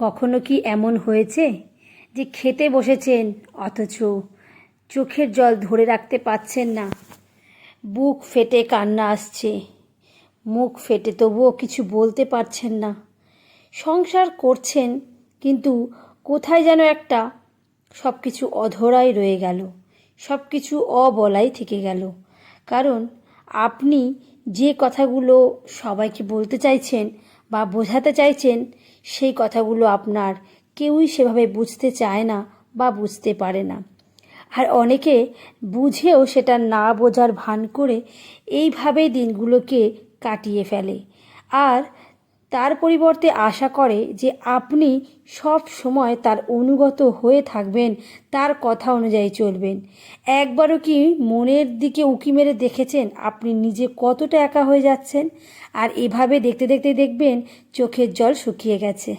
কখনো কি এমন হয়েছে যে খেতে বসেছেন অথচ চোখের জল ধরে রাখতে পারছেন না? বুক ফেটে কান্না আসছে, মুখ ফেটে তবুও কিছু বলতে পারছেন না। সংসার করছেন কিন্তু কোথায় যেন একটা সব কিছু অধরাই রয়ে গেল, সব কিছু অবলাই থেকে গেল। কারণ আপনি যে কথাগুলো সবাইকে বলতে চাইছেন বা বোঝাতে চাইছেন, সেই কথাগুলো আপনার কেউই সেভাবে বুঝতে চায় না বা বুঝতে পারে না। আর অনেকে বুঝেও সেটা না বোঝার ভান করে এইভাবেই দিনগুলোকে কাটিয়ে ফেলে। আর তার পরিবর্তে আশা করে যে আপনি সব সময় তার অনুগত হয়ে থাকবেন, তার কথা অনুযায়ী চলবেন। একবারও কি মনের দিকে উঁকি মেরে দেখেছেন আপনি নিজে কতটা একা হয়ে যাচ্ছেন? আর এভাবে দেখতে দেখতে দেখবেন চোখের জল শুকিয়ে গেছে।